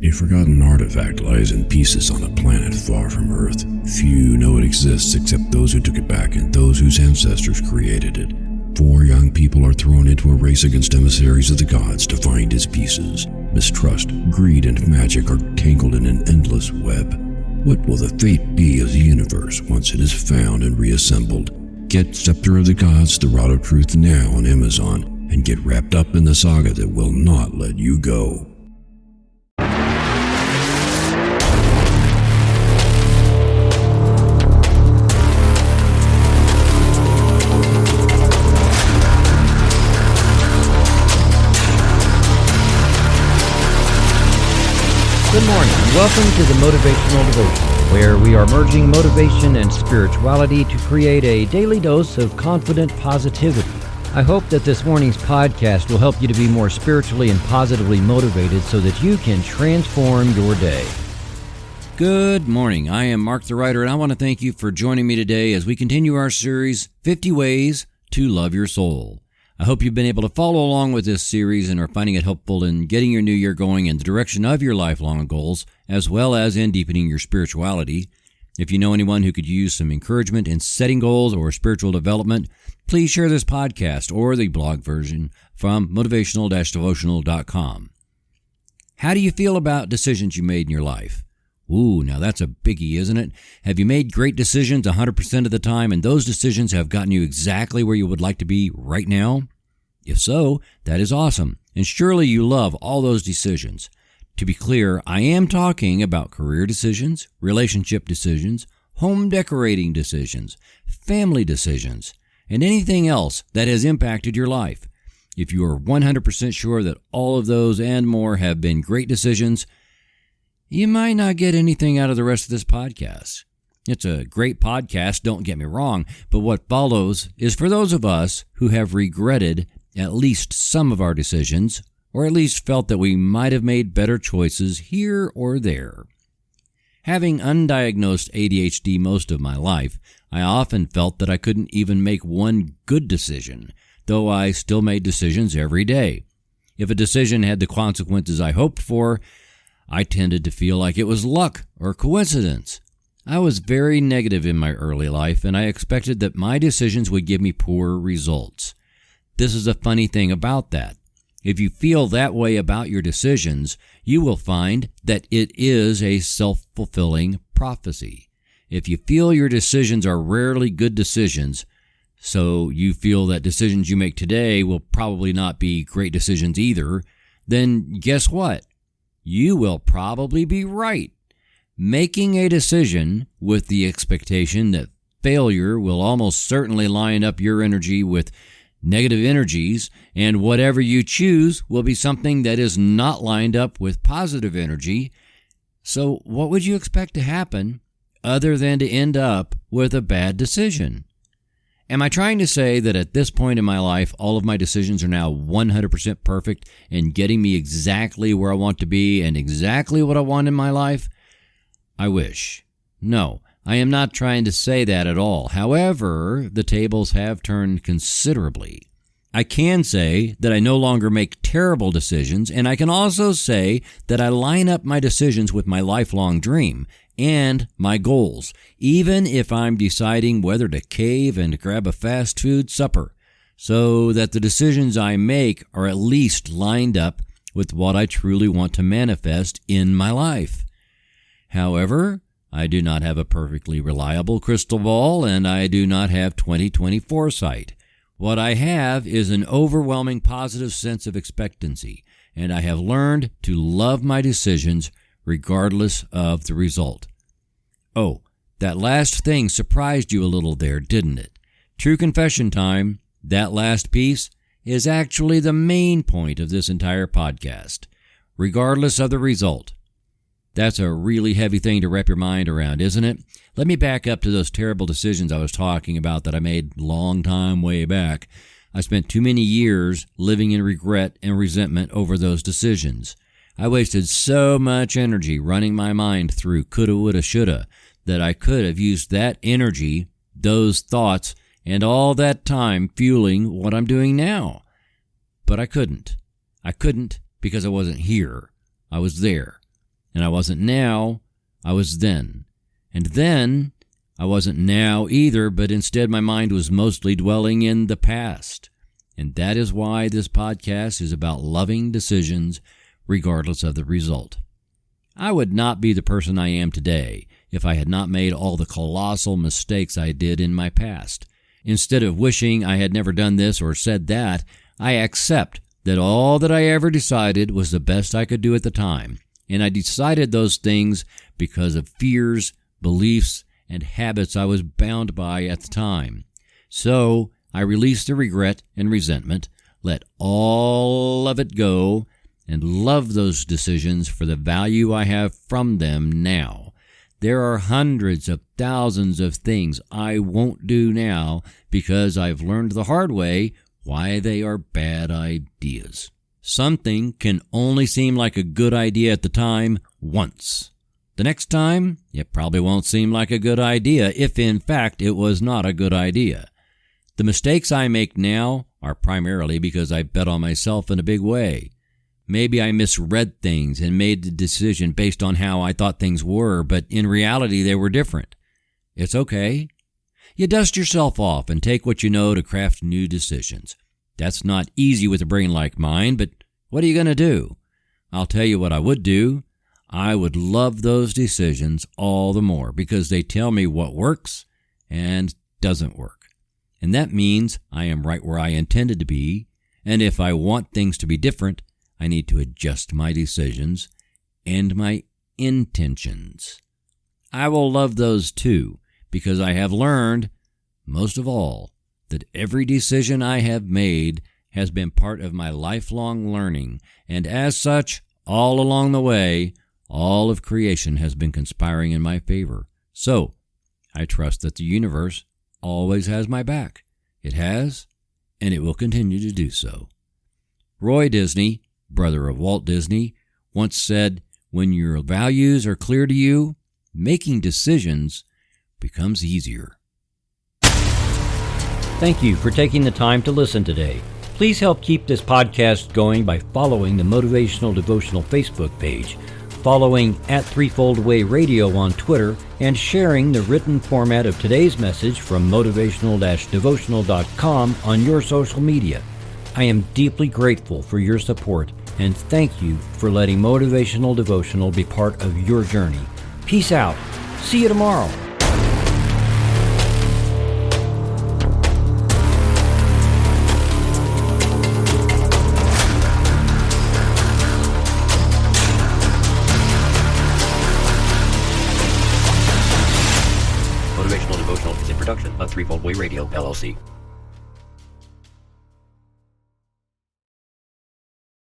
A forgotten artifact lies in pieces on a planet far from Earth. Few know it exists except those who took it back and those whose ancestors created it. 4 young people are thrown into a race against emissaries of the gods to find its pieces. Mistrust, greed, and magic are tangled in an endless web. What will the fate be of the universe once it is found and reassembled? Get Scepter of the Gods, The Rod of Truth now on Amazon, and get wrapped up in the saga that will not let you go. Good morning, and welcome to the Motivational Devotion, where we are merging motivation and spirituality to create a daily dose of confident positivity. I hope that this morning's podcast will help you to be more spiritually and positively motivated so that you can transform your day. Good morning. I am Mark the Writer, and I want to thank you for joining me today as we continue our series, 50 Ways to Love Your Soul. I hope you've been able to follow along with this series and are finding it helpful in getting your new year going in the direction of your lifelong goals, as well as in deepening your spirituality. If you know anyone who could use some encouragement in setting goals or spiritual development, please share this podcast or the blog version from motivational-devotional.com. How do you feel about decisions you made in your life? Ooh, now that's a biggie, isn't it? Have you made great decisions 100% of the time, and those decisions have gotten you exactly where you would like to be right now? If so, that is awesome, and surely you love all those decisions. To be clear, I am talking about career decisions, relationship decisions, home decorating decisions, family decisions, and anything else that has impacted your life. If you are 100% sure that all of those and more have been great decisions, you might not get anything out of the rest of this podcast. It's a great podcast, don't get me wrong, but what follows is for those of us who have regretted at least some of our decisions, or at least felt that we might have made better choices here or there. Having undiagnosed ADHD most of my life, I often felt that I couldn't even make one good decision, though I still made decisions every day. If a decision had the consequences I hoped for, I tended to feel like it was luck or coincidence. I was very negative in my early life, and I expected that my decisions would give me poor results. This is a funny thing about that. If you feel that way about your decisions, you will find that it is a self-fulfilling prophecy. If you feel your decisions are rarely good decisions, so you feel that decisions you make today will probably not be great decisions either, then guess what? You will probably be right. Making a decision with the expectation that failure will almost certainly line up your energy with negative energies, and whatever you choose will be something that is not lined up with positive energy. So what would you expect to happen other than to end up with a bad decision? Am I trying to say that at this point in my life, all of my decisions are now 100% perfect and getting me exactly where I want to be and exactly what I want in my life? I wish. No, I am not trying to say that at all. However, the tables have turned considerably. I can say that I no longer make terrible decisions, and I can also say that I line up my decisions with my lifelong dream and my goals, even if I'm deciding whether to cave and grab a fast food supper, so that the decisions I make are at least lined up with what I truly want to manifest in my life. However, I do not have a perfectly reliable crystal ball, and I do not have 20/20 foresight. What I have is an overwhelming positive sense of expectancy, and I have learned to love my decisions regardless of the result. Oh, that last thing surprised you a little there, didn't it? True confession time, that last piece is actually the main point of this entire podcast, regardless of the result. That's a really heavy thing to wrap your mind around, isn't it? Let me back up to those terrible decisions I was talking about that I made long time way back. I spent too many years living in regret and resentment over those decisions. I wasted so much energy running my mind through coulda, woulda, shoulda that I could have used that energy, those thoughts, and all that time fueling what I'm doing now. But I couldn't. I couldn't because I wasn't here. I was there. And I wasn't now, I was then. And then, I wasn't now either, but instead my mind was mostly dwelling in the past. And that is why this podcast is about loving decisions regardless of the result. I would not be the person I am today if I had not made all the colossal mistakes I did in my past. Instead of wishing I had never done this or said that, I accept that all that I ever decided was the best I could do at the time. And I decided those things because of fears, beliefs, and habits I was bound by at the time. So I released the regret and resentment, let all of it go, and love those decisions for the value I have from them now. There are hundreds of thousands of things I won't do now because I've learned the hard way why they are bad ideas. Something can only seem like a good idea at the time once. The next time, it probably won't seem like a good idea if in fact it was not a good idea. The mistakes I make now are primarily because I bet on myself in a big way. Maybe I misread things and made the decision based on how I thought things were, but in reality they were different. It's okay. You dust yourself off and take what you know to craft new decisions. That's not easy with a brain like mine, but what are you going to do? I'll tell you what I would do. I would love those decisions all the more because they tell me what works and doesn't work. And that means I am right where I intended to be, and if I want things to be different, I need to adjust my decisions and my intentions. I will love those too, because I have learned, most of all, that every decision I have made has been part of my lifelong learning, and as such, all along the way, all of creation has been conspiring in my favor. So, I trust that the universe always has my back. It has, and it will continue to do so. Roy Disney, brother of Walt Disney, once said, "When your values are clear to you, making decisions becomes easier." Thank you for taking the time to listen today. Please help keep this podcast going by following the Motivational Devotional Facebook page, following @Threefold Way Radio on Twitter, and sharing the written format of today's message from motivational-devotional.com on your social media. I am deeply grateful for your support, and thank you for letting Motivational Devotional be part of your journey. Peace out. See you tomorrow. Motivational Devotional is a production of Threefold Way Radio, LLC.